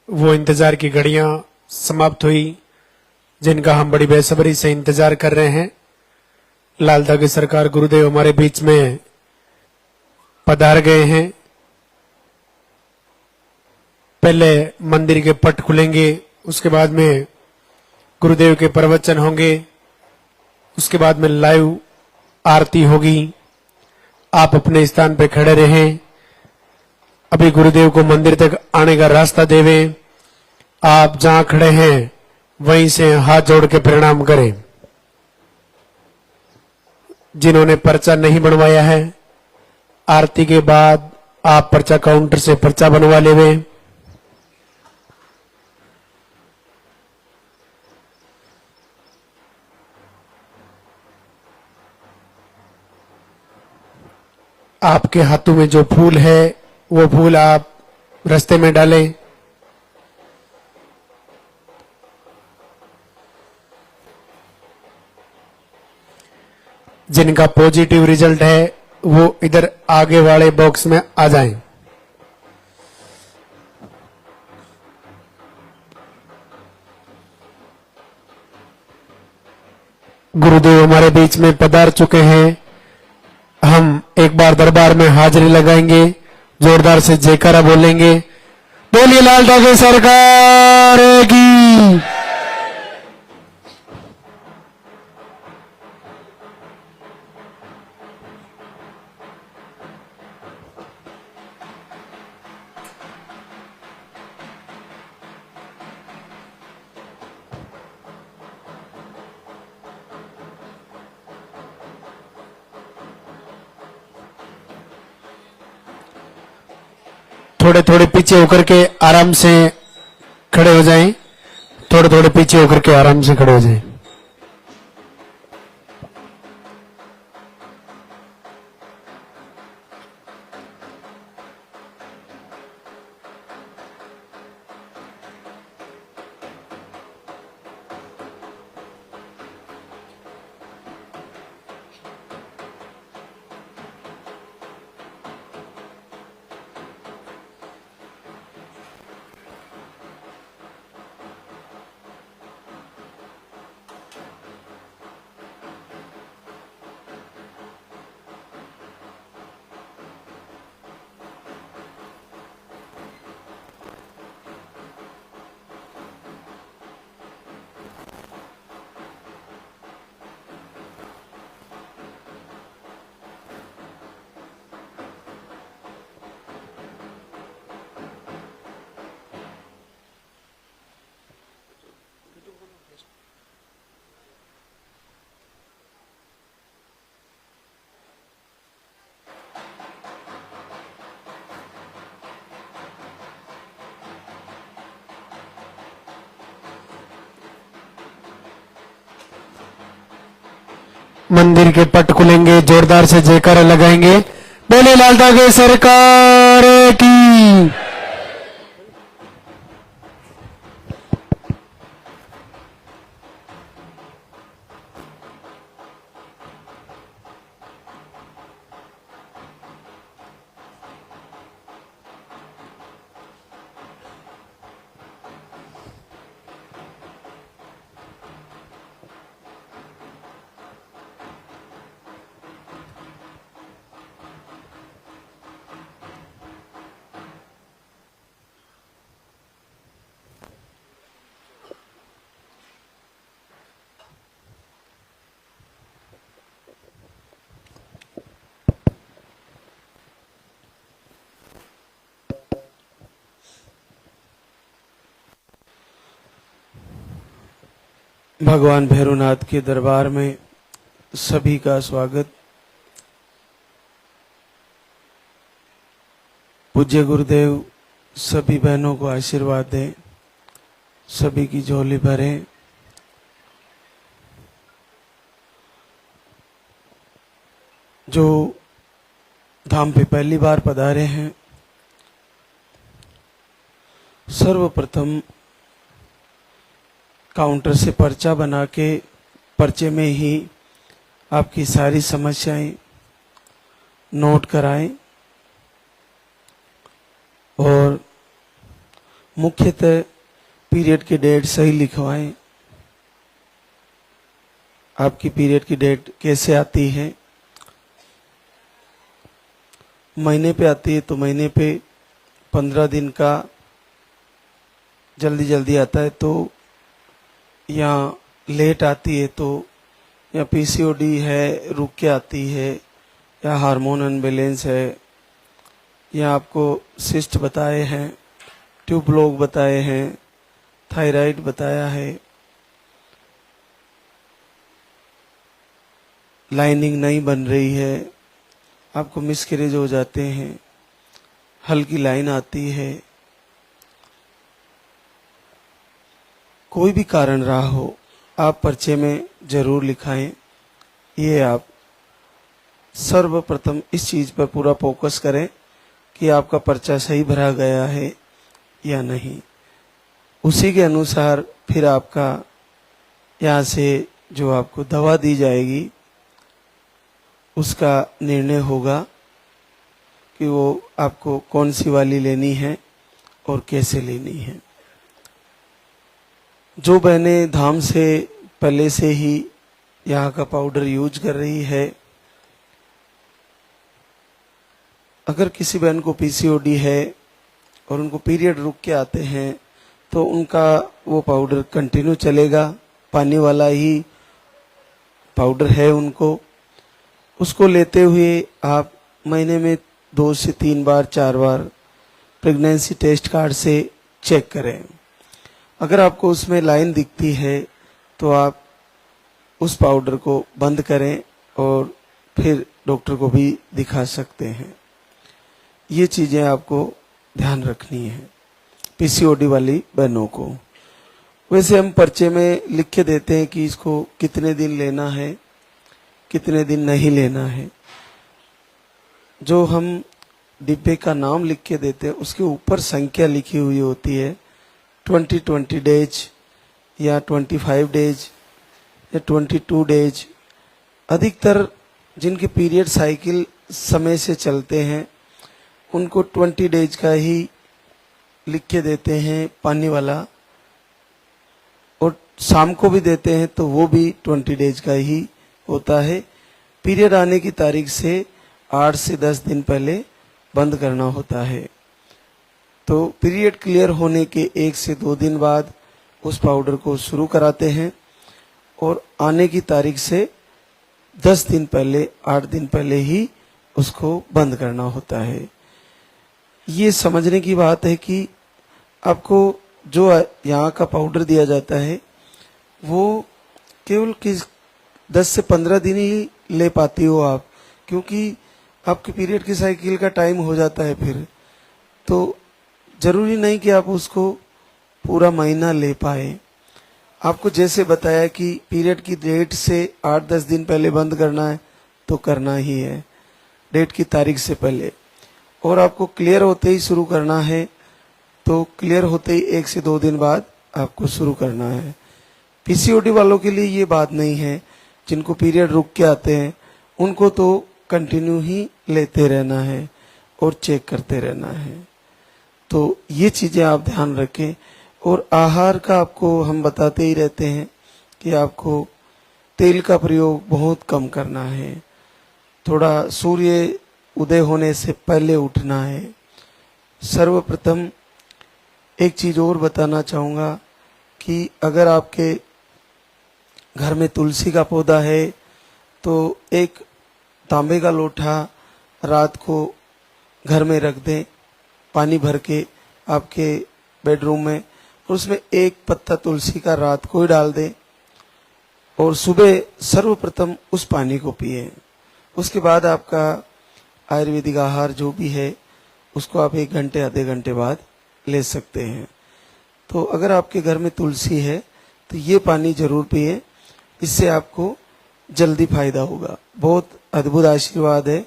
वो इंतजार की घड़ियां समाप्त हुई जिनका हम बड़ी बेसब्री से इंतजार कर रहे हैं। लालदा की सरकार गुरुदेव हमारे बीच में पधार गए हैं। पहले मंदिर के पट खुलेंगे, उसके बाद में गुरुदेव के प्रवचन होंगे, उसके बाद में लाइव आरती होगी। आप अपने स्थान पे खड़े रहें। अभी गुरुदेव को मंदिर तक आने का रास्ता देवें। आप जहां खड़े हैं वहीं से हाथ जोड़ के प्रणाम करें। जिन्होंने पर्चा नहीं बनवाया है, आरती के बाद आप पर्चा काउंटर से पर्चा बनवा लेवें। आपके हाथों में जो फूल है वो फूल आप रास्ते में डालें। जिनका पॉजिटिव रिजल्ट है वो इधर आगे वाले बॉक्स में आ जाएं। गुरुदेव हमारे बीच में पधार चुके हैं। हम एक बार दरबार में हाजिरी लगाएंगे, जोरदार से जयकारा बोलेंगे। बोलिए लालदा की सरकार की। थोड़े थोड़े पीछे होकर के आराम से खड़े हो जाएं। थोड़े थोड़े पीछे होकर के आराम से खड़े हो जाएं। मंदिर के पट खुलेंगे, जोरदार से जयकारा लगाएंगे। बोले लालदा की सरकार की। भगवान भैरवनाथ के दरबार में सभी का स्वागत। पूज्य गुरुदेव सभी बहनों को आशीर्वाद दें, सभी की झोली भरें। जो धाम पे पहली बार पधारे हैं, सर्वप्रथम काउंटर से पर्चा बना के पर्चे में ही आपकी सारी समस्याएं नोट कराएं और मुख्यतः पीरियड की डेट सही लिखवाएं। आपकी पीरियड की डेट कैसे आती है? महीने पे आती है तो महीने पे 15 दिन का जल्दी जल्दी आता है तो, या लेट आती है तो, या पीसीओडी है रुक के आती है, या हार्मोन अनबैलेंस है, या आपको सिस्ट बताए हैं, ट्यूब ब्लॉक बताए हैं, थायराइड बताया है, लाइनिंग नहीं बन रही है, आपको मिसकैरेज हो जाते हैं, हल्की लाइन आती है, कोई भी कारण रहा हो, आप पर्चे में जरूर लिखाएं। ये आप सर्वप्रथम इस चीज पर पूरा फोकस करें कि आपका पर्चा सही भरा गया है या नहीं। उसी के अनुसार फिर आपका यहाँ से जो आपको दवा दी जाएगी उसका निर्णय होगा कि वो आपको कौन सी वाली लेनी है और कैसे लेनी है। जो बहनें धाम से पहले से ही यहाँ का पाउडर यूज कर रही है, अगर किसी बहन को पीसीओडी है और उनको पीरियड रुक के आते हैं तो उनका वो पाउडर कंटिन्यू चलेगा। पानी वाला ही पाउडर है उनको, उसको लेते हुए आप महीने में 2 से 3 बार 4 बार प्रेगनेंसी टेस्ट कार्ड से चेक करें। अगर आपको उसमें लाइन दिखती है तो आप उस पाउडर को बंद करें और फिर डॉक्टर को भी दिखा सकते हैं। ये चीजें आपको ध्यान रखनी है पीसीओडी वाली बहनों को। वैसे हम पर्चे में लिख के देते हैं कि इसको कितने दिन लेना है, कितने दिन नहीं लेना है। जो हम डिब्बे का नाम लिख के देते हैं उसके ऊपर संख्या लिखी हुई होती है, 20 डेज या 25 डेज या 22 डेज। अधिकतर जिनके पीरियड साइकिल समय से चलते हैं उनको 20 डेज का ही लिख के देते हैं पानी वाला, और शाम को भी देते हैं तो वो भी 20 डेज का ही होता है। पीरियड आने की तारीख से 8 से 10 दिन पहले बंद करना होता है। तो पीरियड क्लियर होने के 1 से 2 दिन बाद उस पाउडर को शुरू कराते हैं और आने की तारीख से 10 दिन पहले 8 दिन पहले ही उसको बंद करना होता है। ये समझने की बात है कि आपको जो यहाँ का पाउडर दिया जाता है वो केवल 10 से 15 दिन ही ले पाती हो आप, क्योंकि आपके पीरियड की साइकिल का टाइम हो जाता है फिर। तो जरूरी नहीं कि आप उसको पूरा महीना ले पाए। आपको जैसे बताया कि पीरियड की डेट से 8-10 दिन पहले बंद करना है तो करना ही है, डेट की तारीख से पहले। और आपको क्लियर होते ही शुरू करना है तो क्लियर होते ही 1 से 2 दिन बाद आपको शुरू करना है। पीसीओडी वालों के लिए ये बात नहीं है। जिनको पीरियड रुक के आते हैं उनको तो कंटिन्यू ही लेते रहना है और चेक करते रहना है। तो ये चीजें आप ध्यान रखें। और आहार का आपको हम बताते ही रहते हैं कि आपको तेल का प्रयोग बहुत कम करना है। थोड़ा सूर्य उदय होने से पहले उठना है। सर्वप्रथम एक चीज और बताना चाहूंगा कि अगर आपके घर में तुलसी का पौधा है तो एक तांबे का लोटा रात को घर में रख दें, पानी भर के आपके बेडरूम में, और उसमें एक पत्ता तुलसी का रात को ही डाल दें और सुबह सर्वप्रथम उस पानी को पिए। उसके बाद आपका आयुर्वेदिक आहार जो भी है उसको आप 1 घंटे आधे घंटे बाद ले सकते हैं। तो अगर आपके घर में तुलसी है तो ये पानी जरूर पिए, इससे आपको जल्दी फायदा होगा। बहुत अद्भुत आशीर्वाद है।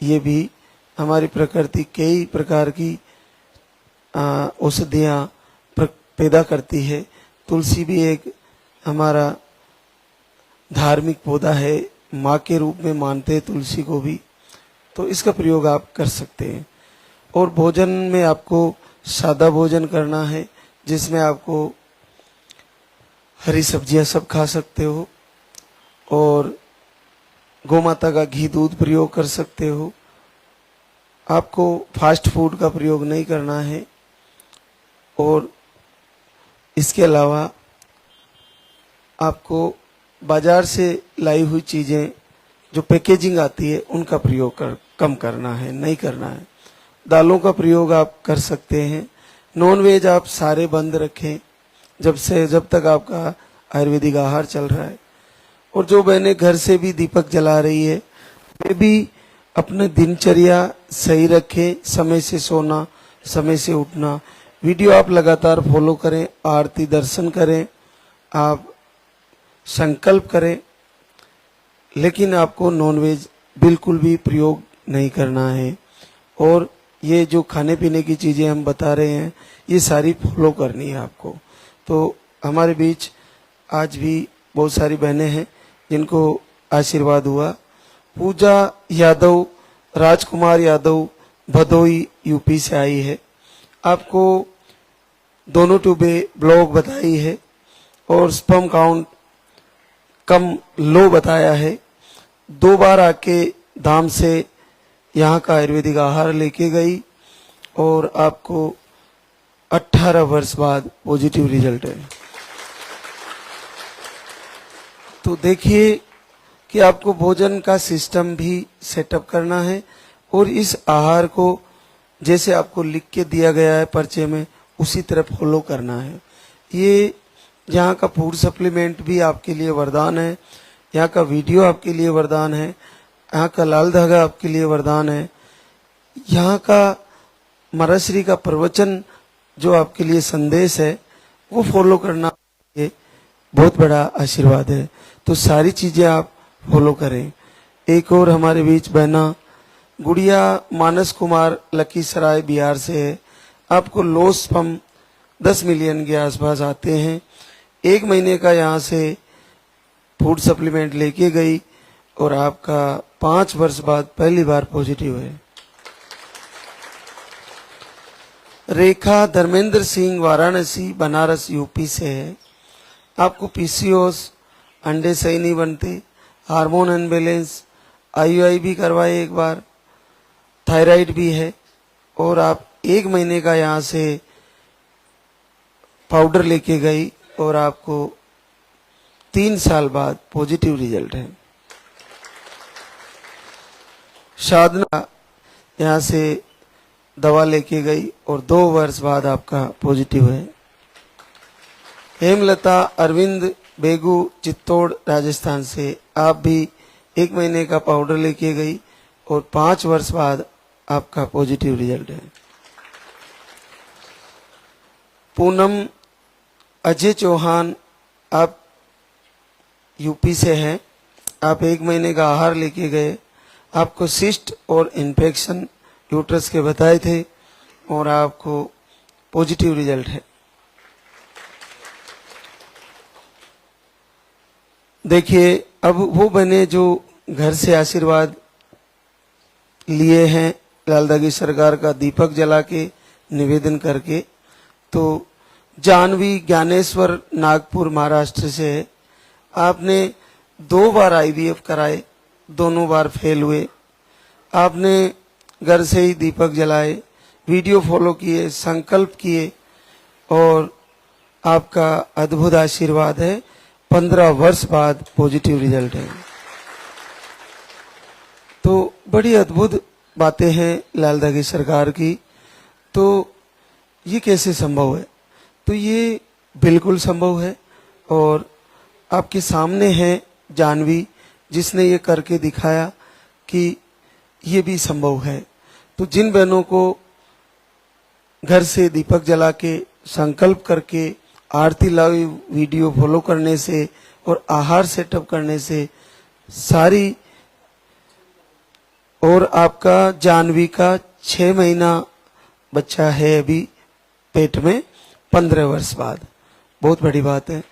ये भी हमारी प्रकृति कई प्रकार की औषधियां पैदा करती है। तुलसी भी एक हमारा धार्मिक पौधा है, माँ के रूप में मानते हैं तुलसी को भी, तो इसका प्रयोग आप कर सकते हैं। और भोजन में आपको सादा भोजन करना है, जिसमें आपको हरी सब्जियां सब खा सकते हो और गोमाता का घी दूध प्रयोग कर सकते हो। आपको फास्ट फूड का प्रयोग नहीं करना है और इसके अलावा आपको बाजार से लाई हुई चीजें जो पैकेजिंग आती है उनका प्रयोग कम करना है, नहीं करना है। दालों का प्रयोग आप कर सकते हैं। नॉन वेज आप सारे बंद रखें जब तक आपका आयुर्वेदिक आहार चल रहा है। और जो बहनें घर से भी दीपक जला रही है वे भी अपने दिनचर्या सही रखें, समय से सोना, समय से उठना। वीडियो आप लगातार फॉलो करें, आरती दर्शन करें, आप संकल्प करें, लेकिन आपको नॉनवेज बिल्कुल भी प्रयोग नहीं करना है। और ये जो खाने पीने की चीजें हम बता रहे हैं ये सारी फॉलो करनी है आपको। तो हमारे बीच आज भी बहुत सारी बहनें हैं जिनको आशीर्वाद हुआ। पूजा यादव, राजकुमार यादव भदोई यूपी से आई है। आपको दोनों ट्यूबे ब्लॉक बताई है और स्पर्म काउंट कम लो बताया है। 2 बार आके धाम से यहाँ का आयुर्वेदिक आहार लेके गई और आपको 18 वर्ष बाद पॉजिटिव रिजल्ट है। तो देखिए कि आपको भोजन का सिस्टम भी सेटअप करना है और इस आहार को जैसे आपको लिख के दिया गया है पर्चे में उसी तरह फॉलो करना है। ये यहाँ का फूड सप्लीमेंट भी आपके लिए वरदान है, यहाँ का वीडियो आपके लिए वरदान है, यहाँ का लाल धागा आपके लिए वरदान है, यहाँ का महाराश्री का प्रवचन जो आपके लिए संदेश है वो फॉलो करना ये बहुत बड़ा आशीर्वाद है। तो सारी चीजें आप फॉलो करें। एक और हमारे बीच बहना गुड़िया मानस कुमार लखीसराय बिहार से है। आपको लो स्पर्म 10 मिलियन के आसपास आते हैं। 1 महीने का यहाँ से फूड सप्लीमेंट लेके गई और आपका 5 वर्ष बाद पहली बार पॉजिटिव है। रेखा धर्मेंद्र सिंह वाराणसी बनारस यूपी से है। आपको पीसीओएस, अंडे सही नहीं बनते, हार्मोन अनबैलेंस, आईयूआई भी करवाए एक बार, थायराइड भी है और आप 1 महीने का यहाँ से पाउडर लेके गई और आपको 3 साल बाद पॉजिटिव रिजल्ट है। साधना यहाँ से दवा लेके गई और 2 वर्ष बाद आपका पॉजिटिव है। हेमलता अरविंद बेगू चित्तौड़ राजस्थान से आप भी 1 महीने का पाउडर लेके गई और 5 वर्ष बाद आपका पॉजिटिव रिजल्ट है। पूनम अजय चौहान आप यूपी से हैं। आप 1 महीने का आहार लेके गए, आपको सिस्ट और इन्फेक्शन यूट्रस के बताए थे और आपको पॉजिटिव रिजल्ट है। देखिए अब वो बने जो घर से आशीर्वाद लिए हैं लाल धागी सरकार का दीपक जला के निवेदन करके। तो जानवी ज्ञानेश्वर नागपुर महाराष्ट्र से है। आपने 2 बार आईवीएफ कराए, दोनों बार फेल हुए। आपने घर से ही दीपक जलाए, वीडियो फॉलो किए, संकल्प किए और आपका अद्भुत आशीर्वाद है। 15 वर्ष बाद पॉजिटिव रिजल्ट है। तो बड़ी अद्भुत बातें हैं लाल धागी सरकार की। तो ये कैसे संभव है? तो ये बिल्कुल संभव है और आपके सामने है जानवी जिसने ये करके दिखाया कि ये भी संभव है। तो जिन बहनों को घर से दीपक जला के संकल्प करके आरती लाइव वीडियो फॉलो करने से और आहार सेटअप करने से सारी, और आपका जानवी का 6 महीना बच्चा है अभी पेट में 15 वर्ष बाद, बहुत बड़ी बात है।